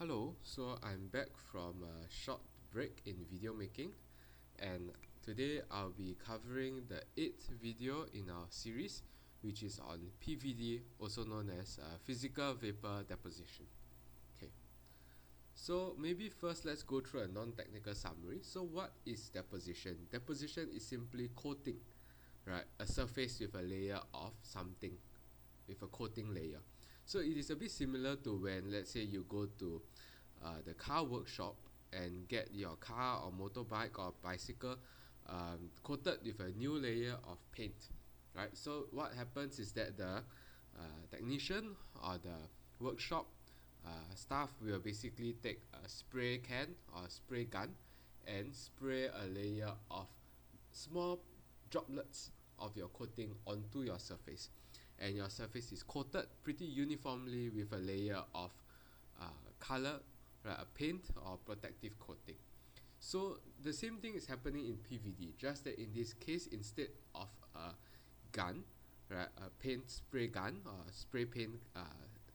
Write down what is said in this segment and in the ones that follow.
Hello, so I'm back from a short break in video making, and today I'll be covering the 8th video in our series, which is on PVD, also known as physical vapor deposition. Okay, so maybe first let's go through a non-technical summary. So what is deposition? Deposition is simply coating, right? A surface with a layer of something, with a coating layer. So it is a bit similar to when, let's say, you go to the car workshop and get your car or motorbike or bicycle coated with a new layer of paint, right? So what happens is that the technician or the workshop staff will basically take a spray can or spray gun and spray a layer of small droplets of your coating onto your surface, and your surface is coated pretty uniformly with a layer of color, right, a paint or protective coating. So the same thing is happening in PVD, just that in this case, instead of a gun, right, a paint spray gun or spray paint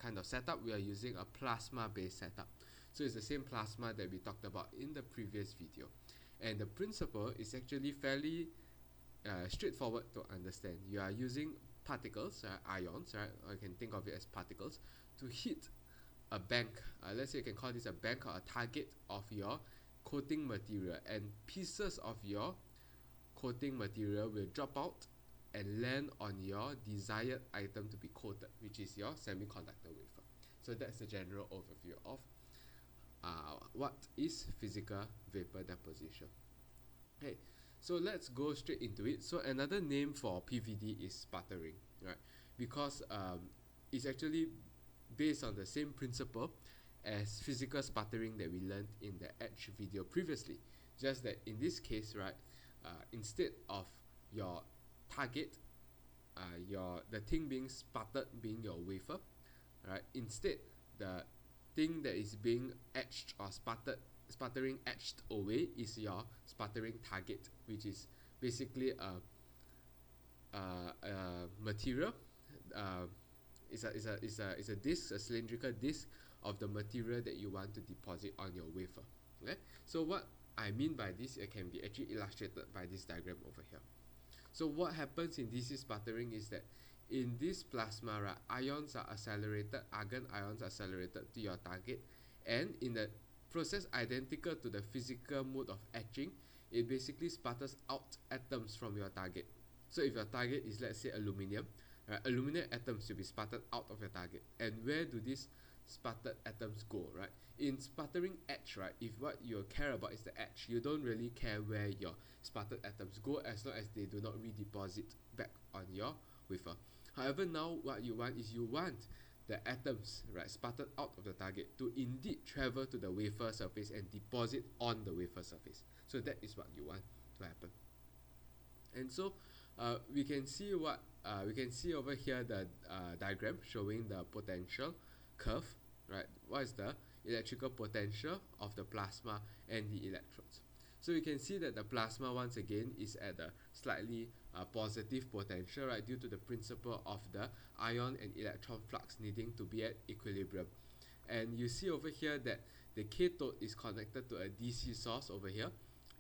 kind of setup, we are using a plasma based setup. So it's the same plasma that we talked about in the previous video, and the principle is actually fairly straightforward to understand. You are using particles, ions, right? Or you can think of it as particles, to hit a bank. Let's say you can call this a bank or a target of your coating material, and pieces of your coating material will drop out and land on your desired item to be coated, which is your semiconductor wafer. So that's the general overview of what is physical vapor deposition. Okay, so let's go straight into it. So another name for PVD is sputtering, right? Because it's actually based on the same principle as physical sputtering that we learned in the etch video previously. Just that in this case, right, instead of your target, the thing being sputtered being your wafer, right? Instead, the thing that is being etched or sputtering etched away is your sputtering target, which is basically a material. Uh, it's a disc, a cylindrical disc of the material that you want to deposit on your wafer. Okay? So what I mean by this, it can be actually illustrated by this diagram over here. So what happens in DC sputtering is that in this plasma, right, ions are accelerated, argon ions are accelerated to your target, and in the process identical to the physical mode of etching, it basically sputters out atoms from your target. So if your target is, let's say, aluminium, right, aluminium atoms will be sputtered out of your target. And where do these sputtered atoms go, right? In sputtering etch, right, if what you care about is the etch, you don't really care where your sputtered atoms go as long as they do not redeposit back on your wafer. However, now what you want is you want the atoms, right, sputtered out of the target to indeed travel to the wafer surface and deposit on the wafer surface. So that is what you want to happen. And so we can see over here the diagram showing the potential curve, right? What is the electrical potential of the plasma and the electrodes? So you can see that the plasma once again is at a slightly positive potential, right, due to the principle of the ion and electron flux needing to be at equilibrium. And you see over here that the cathode is connected to a DC source over here,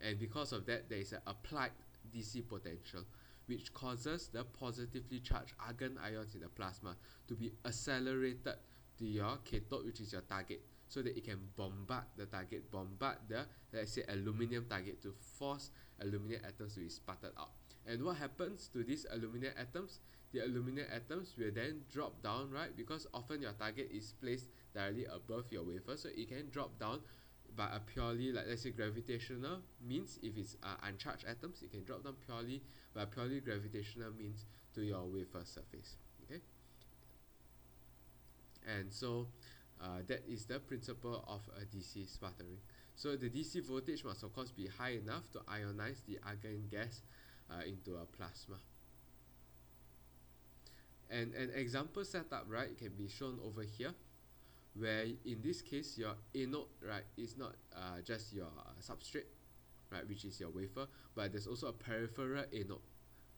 and because of that there is an applied DC potential, which causes the positively charged argon ions in the plasma to be accelerated to your cathode, which is your target, so that it can bombard the target, bombard the, let's say, aluminium target, to force aluminium atoms to be sputtered out. And what happens to these aluminium atoms? The aluminium atoms will then drop down, right? Because often your target is placed directly above your wafer, so it can drop down by a purely, like, let's say, gravitational means. If it's uncharged atoms, it can drop down purely by purely gravitational means to your wafer surface. Okay, and so that is the principle of a DC sputtering. So the DC voltage must of course be high enough to ionize the argon gas into a plasma. And an example setup, right, can be shown over here, where in this case your anode, right, is not just your substrate, right, which is your wafer, but there's also a peripheral anode,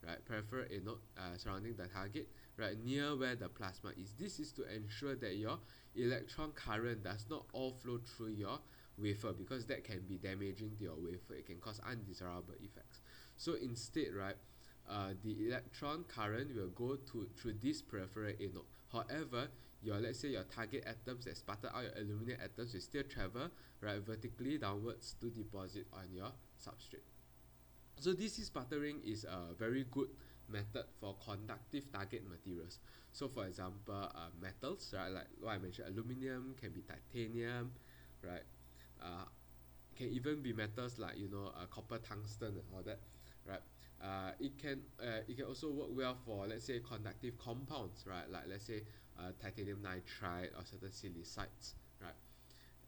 right, peripheral anode surrounding the target, right, near where the plasma is. This is to ensure that your electron current does not all flow through your wafer, because that can be damaging to your wafer. It can cause undesirable effects. So instead, right, the electron current will go through this peripheral anode. However, let's say your target atoms that sputter out, your aluminum atoms, will still travel, right, vertically downwards to deposit on your substrate. So DC sputtering is a very good method for conductive target materials. So for example, metals, right, like what I mentioned, aluminum, can be titanium, right, can even be metals like copper, tungsten, and all that, right. It can also work well for, let's say, conductive compounds, right, like let's say titanium nitride or certain silicides, right.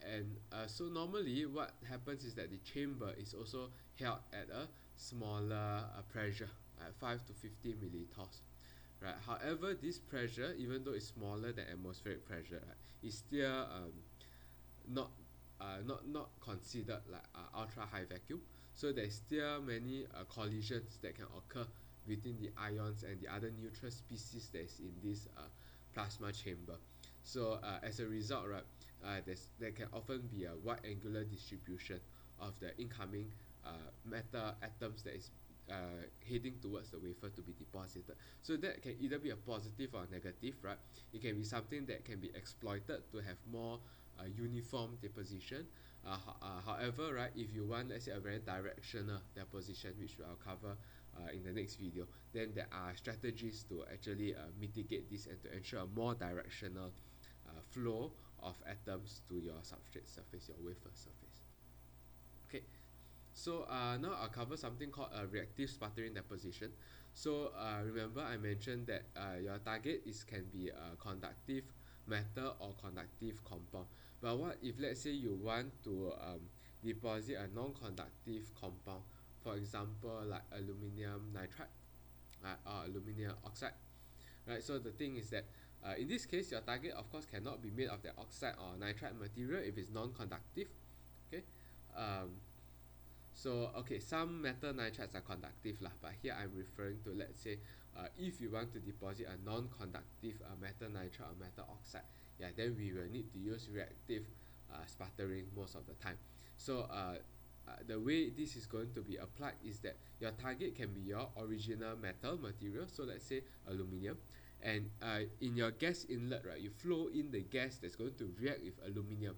And so normally what happens is that the chamber is also held at a smaller pressure, at 5 to 50 millitors, right. However, this pressure, even though it's smaller than atmospheric pressure, right, is still not not considered like ultra high vacuum. So there's still many collisions that can occur between the ions and the other neutral species that's in this plasma chamber. So as a result, right, there can often be a wide angular distribution of the incoming metal atoms that is heading towards the wafer to be deposited. So that can either be a positive or a negative, right? It can be something that can be exploited to have more uniform deposition. However, right, if you want, let's say, a very directional deposition, which I'll cover in the next video, then there are strategies to actually mitigate this and to ensure a more directional flow of atoms to your substrate surface, your wafer surface. Okay, so now I'll cover something called a reactive sputtering deposition. So remember I mentioned that your target can be a conductive metal or conductive compound. But what if, let's say, you want to deposit a non-conductive compound, for example like aluminum nitride or aluminum oxide, right? So the thing is that in this case, your target of course cannot be made of the oxide or nitride material if it's non-conductive. Okay, so okay, some metal nitrides are conductive lah, but here I'm referring to, let's say, if you want to deposit a non-conductive metal nitride or metal oxide, yeah, then we will need to use reactive sputtering most of the time. So the way this is going to be applied is that your target can be your original metal material, so let's say aluminum, and in your gas inlet, right, you flow in the gas that's going to react with aluminum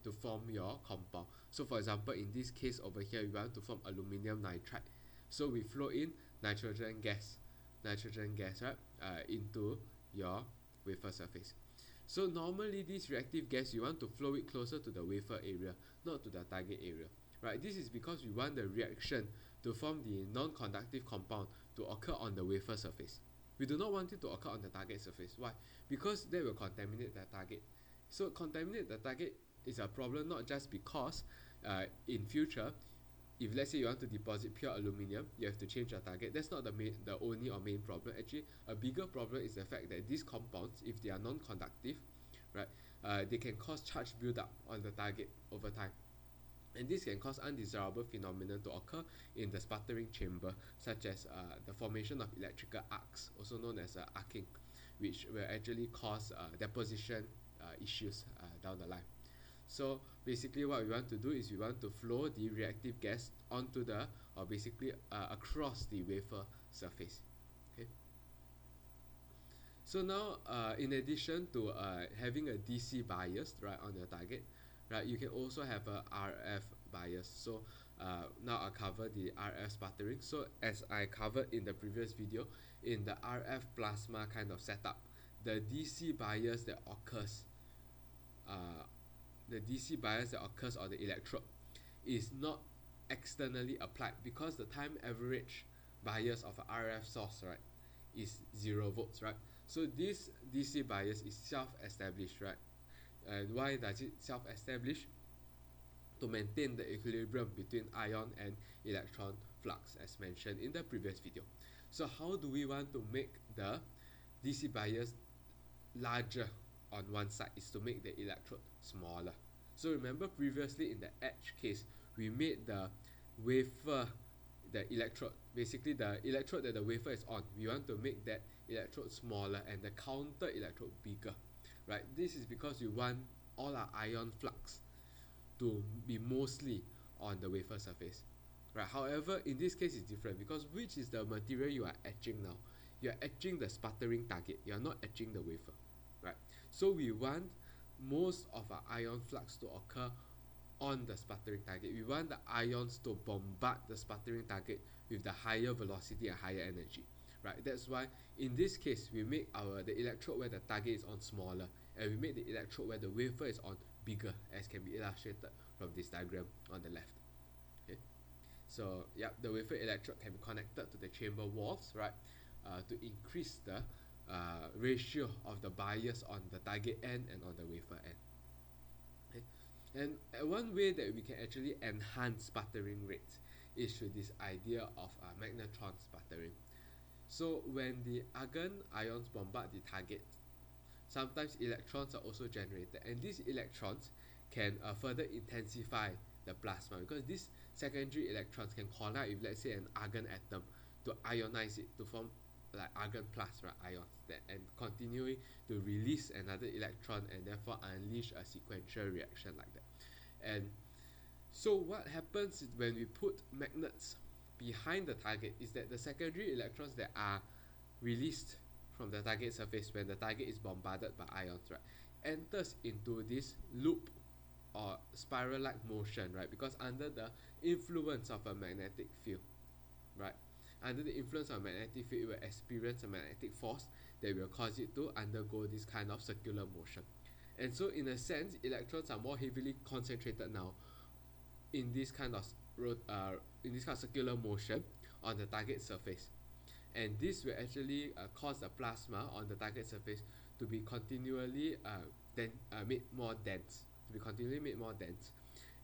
to form your compound. So for example, in this case over here, we want to form aluminum nitride, so we flow in nitrogen gas, right, into your wafer surface. So normally this reactive gas, you want to flow it closer to the wafer area, not to the target area, right. This is because we want the reaction to form the non-conductive compound to occur on the wafer surface. We do not want it to occur on the target surface. Why? Because that will contaminate the target. So contaminate the target is a problem, not just because in future, if let's say you want to deposit pure aluminum, you have to change your target. That's not the only or main problem. Actually, a bigger problem is the fact that these compounds, if they are non-conductive, right, they can cause charge buildup on the target over time. And this can cause undesirable phenomena to occur in the sputtering chamber, such as the formation of electrical arcs, also known as arcing, which will actually cause deposition issues down the line. So basically what we want to do is we want to flow the reactive gas onto or basically across the wafer surface. Okay. So now in addition to having a DC bias, right, on your target, right, you can also have a RF bias. So now I'll cover the RF sputtering. So as I covered in the previous video, in the RF plasma kind of setup, the DC bias that occurs on the electrode is not externally applied, because the time average bias of a RF source, right, is 0 volts, right. So this DC bias is self-established, right. And why does it self-establish? To maintain the equilibrium between ion and electron flux, as mentioned in the previous video. So how do we want to make the DC bias larger on one side? Is to make the electrode smaller. So remember previously in the edge case, we made the wafer the electrode, basically the electrode that the wafer is on, we want to make that electrode smaller and the counter electrode bigger, right? This is because we want all our ion flux to be mostly on the wafer surface, right? However, in this case it's different because which is the material you are etching now? You are etching the sputtering target, you are not etching the wafer, right? So we want most of our ion flux to occur on the sputtering target. We want the ions to bombard the sputtering target with the higher velocity and higher energy, right? That's why in this case we make the electrode where the target is on smaller, and we make the electrode where the wafer is on bigger, as can be illustrated from this diagram on the left. Okay, so yeah, the wafer electrode can be connected to the chamber walls, right, to increase the ratio of the bias on the target end and on the wafer end. Okay. And one way that we can actually enhance sputtering rates is through this idea of magnetron sputtering. So when the argon ions bombard the target, sometimes electrons are also generated, and these electrons can further intensify the plasma, because these secondary electrons can collide with, let's say, an argon atom to ionize it to form like argon plus, right, ions that, and continuing to release another electron and therefore unleash a sequential reaction like that. And so what happens when we put magnets behind the target is that the secondary electrons that are released from the target surface when the target is bombarded by ions, right, enters into this loop or spiral-like motion, right, because under the influence of a magnetic field, right, under the influence of a magnetic field, it will experience a magnetic force that will cause it to undergo this kind of circular motion. And so in a sense, electrons are more heavily concentrated now in this kind of circular motion on the target surface, and this will actually cause the plasma on the target surface to be continually made more dense,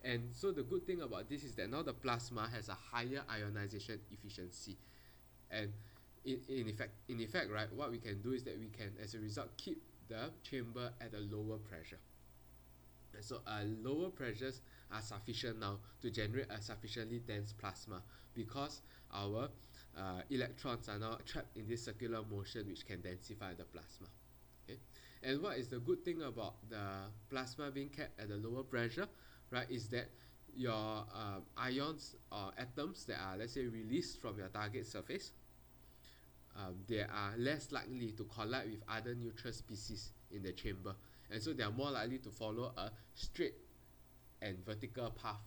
And so the good thing about this is that now the plasma has a higher ionization efficiency, and in effect, right, what we can do is that we can, as a result, keep the chamber at a lower pressure. And so lower pressures are sufficient now to generate a sufficiently dense plasma, because our electrons are now trapped in this circular motion which can densify the plasma. Okay? And what is the good thing about the plasma being kept at a lower pressure, right, is that your ions or atoms that are, let's say, released from your target surface, they are less likely to collide with other neutral species in the chamber, and so they are more likely to follow a straight and vertical path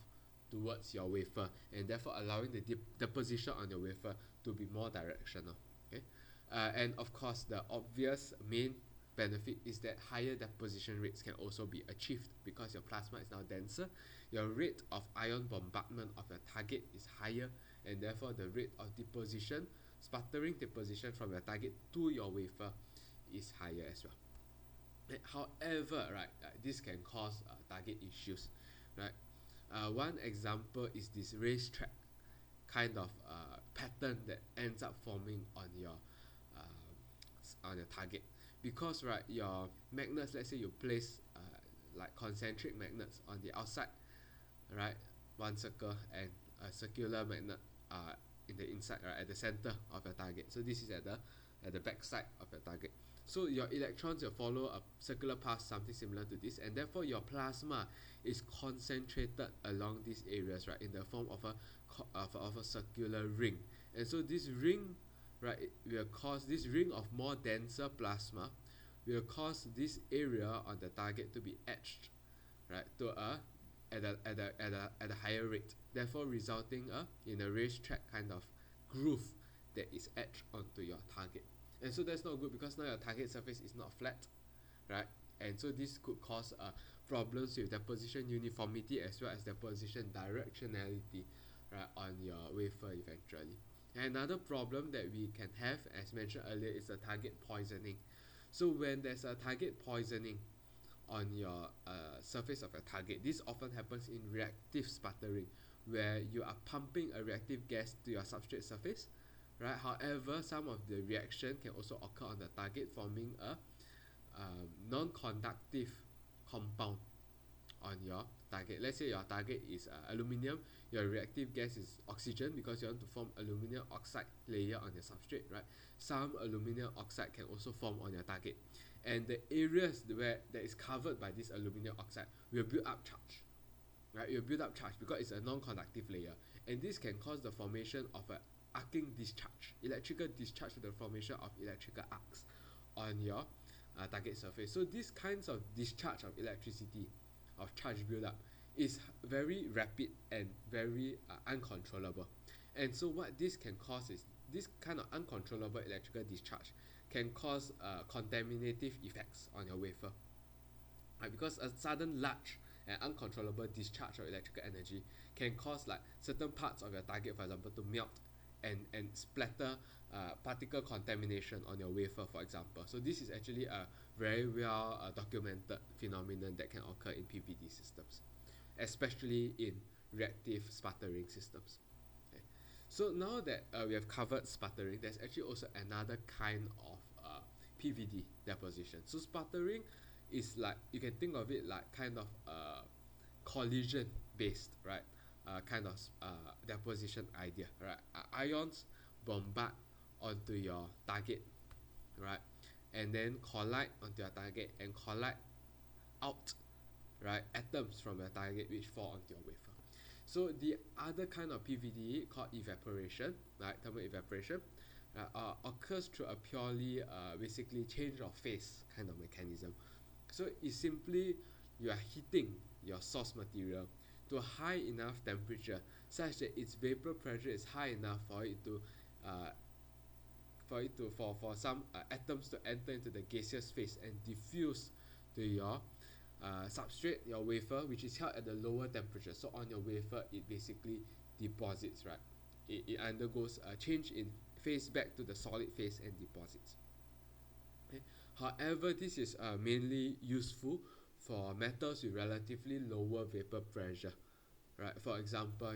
towards your wafer, and therefore allowing the deposition on your wafer to be more directional. Okay, and of course the obvious main benefit is that higher deposition rates can also be achieved because your plasma is now denser, your rate of ion bombardment of your target is higher, and therefore the rate of sputtering deposition from your target to your wafer is higher as well. However, right, this can cause target issues, right? One example is this racetrack kind of pattern that ends up forming on your target, because, right, your magnets, let's say you place like concentric magnets on the outside, right, one circle, and a circular magnet in the inside, right, at the center of your target. So this is at the back side of your target. So your electrons will follow a circular path, something similar to this, and therefore your plasma is concentrated along these areas, right, in the form of a circular ring. And so this ring, right, will cause this ring of more denser plasma will cause this area on the target to be etched, right, to at a higher rate, therefore resulting in a racetrack kind of groove that is etched onto your target. And so that's not good, because now your target surface is not flat, right, and so this could cause problems with deposition uniformity as well as deposition directionality, right, on your wafer eventually. And another problem that we can have, as mentioned earlier, is the target poisoning. So when there's a target poisoning on your surface of your target, this often happens in reactive sputtering, where you are pumping a reactive gas to your substrate surface, right? However, some of the reaction can also occur on the target, forming a non-conductive compound on your your target. Let's say your target is aluminium, your reactive gas is oxygen because you want to form aluminium oxide layer on your substrate, right? Some aluminium oxide can also form on your target, and the areas where that is covered by this aluminium oxide will build up charge, right? It will build up charge because it's a non-conductive layer, and this can cause the formation of an arcing discharge, electrical discharge, to the formation of electrical arcs on your target surface. So these kinds of discharge of electricity, of charge buildup, is very rapid and very uncontrollable. And so what this can cause is, this kind of uncontrollable electrical discharge can cause contaminative effects on your wafer, right? Because a sudden large and uncontrollable discharge of electrical energy can cause like certain parts of your target, for example, to melt and splatter particle contamination on your wafer, for example. So this is actually a very well documented phenomenon that can occur in PVD systems, especially in reactive sputtering systems. Okay. So now that we have covered sputtering, there's actually also another kind of PVD deposition. So sputtering is like, you can think of it like kind of collision based, right? Kind of deposition idea, right? Ions bombard onto your target, right? And then collide onto your target and collide out, right? Atoms from your target which fall onto your wafer. So the other kind of PVD called evaporation, right? Thermal evaporation, occurs through a purely basically change of phase kind of mechanism. So it's simply you are heating your source material to a high enough temperature such that its vapor pressure is high enough for it to for some atoms to enter into the gaseous phase and diffuse to your substrate, your wafer, which is held at the lower temperature. So on your wafer, it basically deposits, right? It undergoes a change in phase back to the solid phase and deposits. Okay. However, this is mainly useful for metals with relatively lower vapor pressure, right? For example,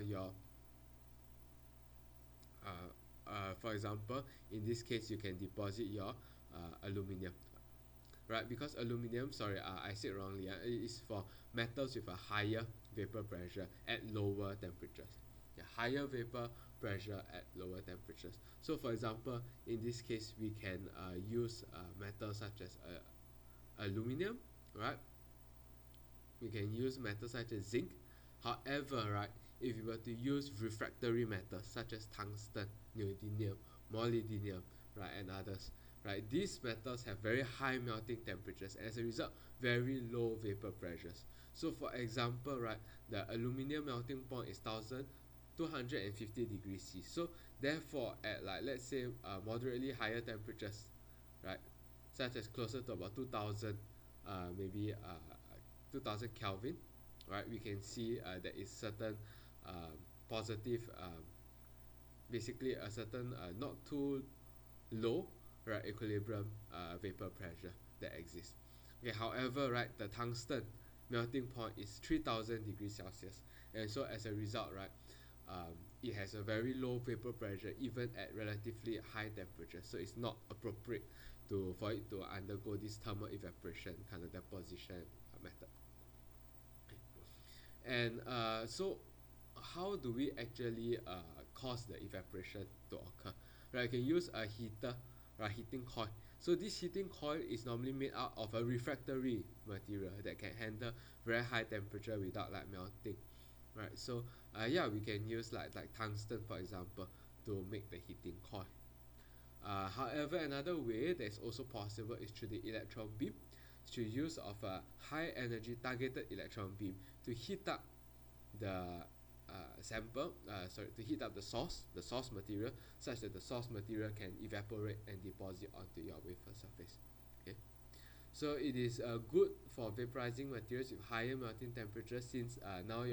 in this case, you can deposit your aluminium, right? Because aluminium, sorry, I said wrongly. It is for metals with a higher vapor pressure at lower temperatures. Yeah, higher vapor pressure at lower temperatures. So, for example, in this case, we can use metals such as aluminium, right? We can use metals such as zinc. However, right, if you were to use refractory metals such as tungsten, neodymium, molybdenum, right, and others, right, these metals have very high melting temperatures and as a result very low vapor pressures. So for example, right, the aluminium melting point is 1250 degrees C. So therefore at, like, let's say moderately higher temperatures, right, such as closer to about 2000 maybe 2000 Kelvin, right, we can see there is certain positive basically a certain not too low, right, equilibrium vapor pressure that exists. Okay, however, right, the tungsten melting point is 3000 degrees Celsius, and so as a result, right, it has a very low vapor pressure even at relatively high temperature, so it's not appropriate for it to undergo this thermal evaporation kind of deposition method. And so how do we actually cause the evaporation to occur? Right, you can use a heater, right, heating coil. So this heating coil is normally made out of a refractory material that can handle very high temperature without like melting, right? So yeah, we can use like tungsten, for example, to make the heating coil. However, another way that's also possible is through the electron beam, through use of a high energy targeted electron beam to heat up the to heat up the source material, such that the source material can evaporate and deposit onto your wafer surface. Okay, so it is good for vaporizing materials with higher melting temperature, since now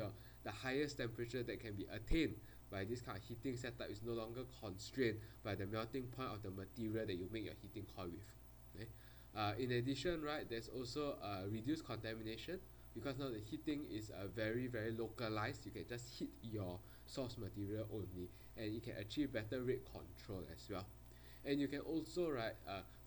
the highest temperature that can be attained by this kind of heating setup is no longer constrained by the melting point of the material that you make your heating coil with. Okay? In addition, right, there's also reduced contamination, because now the heating is very localized. You can just heat your source material only, and you can achieve better rate control as well. And you can also, right,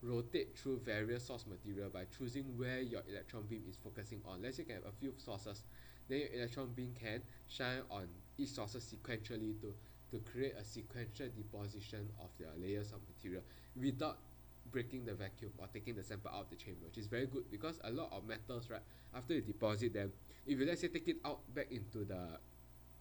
rotate through various source material by choosing where your electron beam is focusing on. Let's say you can have a few sources then your electron beam can shine on each sources sequentially to create a sequential deposition of the layers of material without breaking the vacuum or taking the sample out of the chamber, which is very good because a lot of metals, right, after you deposit them, if you let's say take it out back into the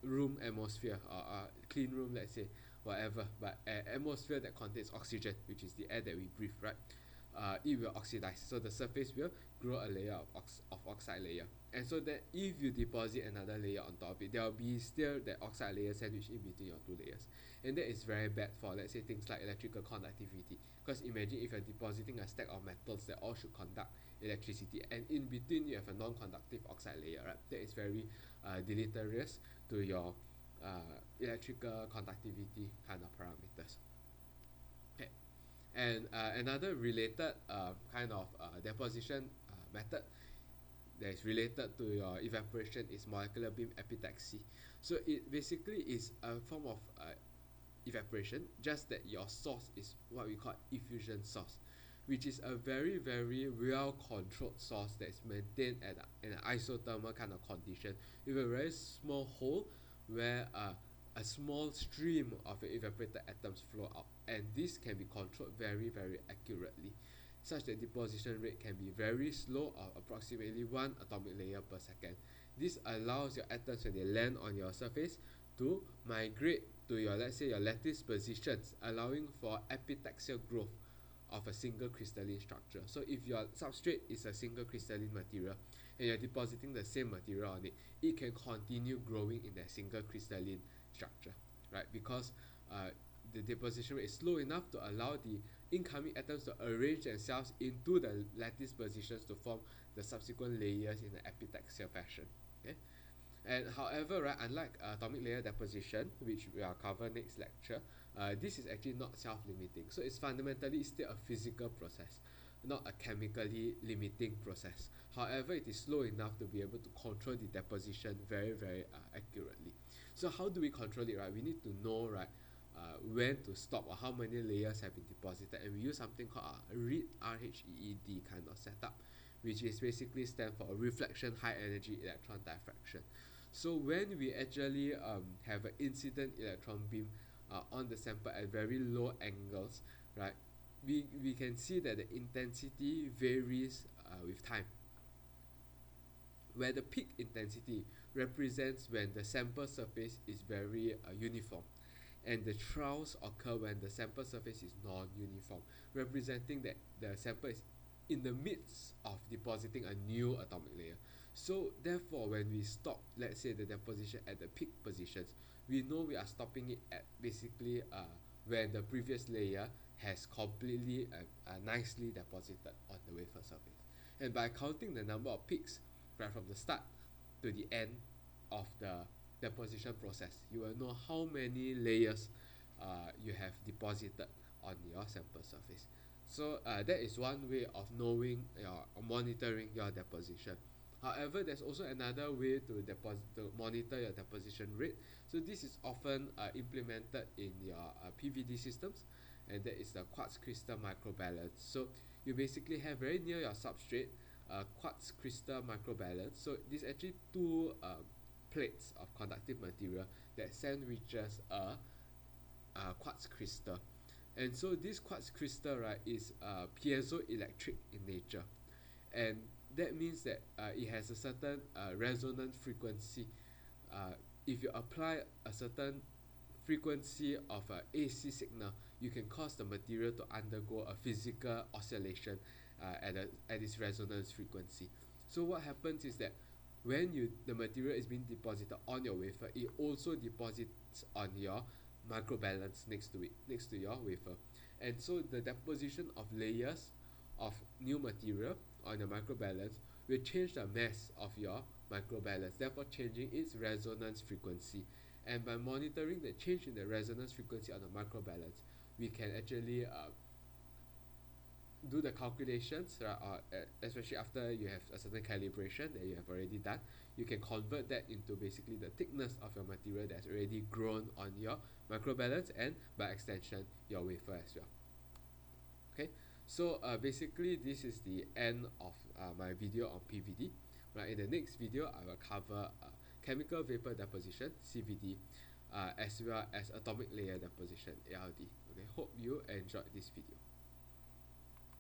room atmosphere or clean room, let's say, whatever, but an atmosphere that contains oxygen, which is the air that we breathe, right, it will oxidize, so the surface will grow a layer of oxide layer. And so that if you deposit another layer on top of it, there will be still that oxide layer sandwiched in between your two layers, and that is very bad for, let's say, things like electrical conductivity, because imagine if you're depositing a stack of metals that all should conduct electricity, and in between you have a non-conductive oxide layer, right, that is very deleterious to your electrical conductivity kind of parameters. Okay. And another related kind of deposition method that is related to your evaporation is molecular beam epitaxy. So it basically is a form of evaporation, just that your source is what we call effusion source, which is a very very well controlled source that is maintained at an isothermal kind of condition with a very small hole where a small stream of evaporated atoms flow out, and this can be controlled very very accurately, such that deposition rate can be very slow, or approximately 1 atomic layer per second. This allows your atoms, when they land on your surface, to migrate to your, let's say, your lattice positions, allowing for epitaxial growth of a single crystalline structure. So if your substrate is a single crystalline material and you're depositing the same material on it, it can continue growing in that single crystalline structure, right? Because the deposition rate is slow enough to allow the incoming atoms to arrange themselves into the lattice positions to form the subsequent layers in an epitaxial fashion. Okay? And however, right, unlike atomic layer deposition, which we will cover next lecture, this is actually not self-limiting. So it's fundamentally still a physical process, not a chemically limiting process. However, it is slow enough to be able to control the deposition very very accurately. So how do we control it, right? We need to know, right, when to stop or how many layers have been deposited, and we use something called a read RHEED kind of setup, which is basically stand for a reflection high energy electron diffraction. So when we actually have an incident electron beam on the sample at very low angles, right, we can see that the intensity varies with time, where the peak intensity represents when the sample surface is very uniform, and the troughs occur when the sample surface is non-uniform, representing that the sample is in the midst of depositing a new atomic layer. So therefore, when we stop, let's say, the deposition at the peak positions, we know we are stopping it at basically when the previous layer has completely nicely deposited on the wafer surface. And by counting the number of peaks right from the start to the end of the deposition process, you will know how many layers you have deposited on your sample surface. So that is one way of knowing or monitoring your deposition. However, there's also another way to monitor your deposition rate. So this is often implemented in your PVD systems, and that is the quartz crystal microbalance. So you basically have very near your substrate quartz crystal microbalance. So these actually two plates of conductive material that sandwiches a quartz crystal. And so this quartz crystal, right, is piezoelectric in nature, and that means that it has a certain resonant frequency. If you apply a certain frequency of an AC signal, you can cause the material to undergo a physical oscillation at its resonance frequency. So what happens is that when the material is being deposited on your wafer, it also deposits on your microbalance next to it, next to your wafer. And so the deposition of layers of new material on the microbalance will change the mass of your microbalance, therefore changing its resonance frequency. And by monitoring the change in the resonance frequency on the microbalance, we can actually do the calculations, especially after you have a certain calibration that you have already done. You can convert that into basically the thickness of your material that's already grown on your microbalance, and by extension your wafer as well. Okay, so basically this is the end of my video on PVD. Right, in the next video, I will cover chemical vapor deposition (CVD), as well as atomic layer deposition (ALD). Okay, hope you enjoyed this video.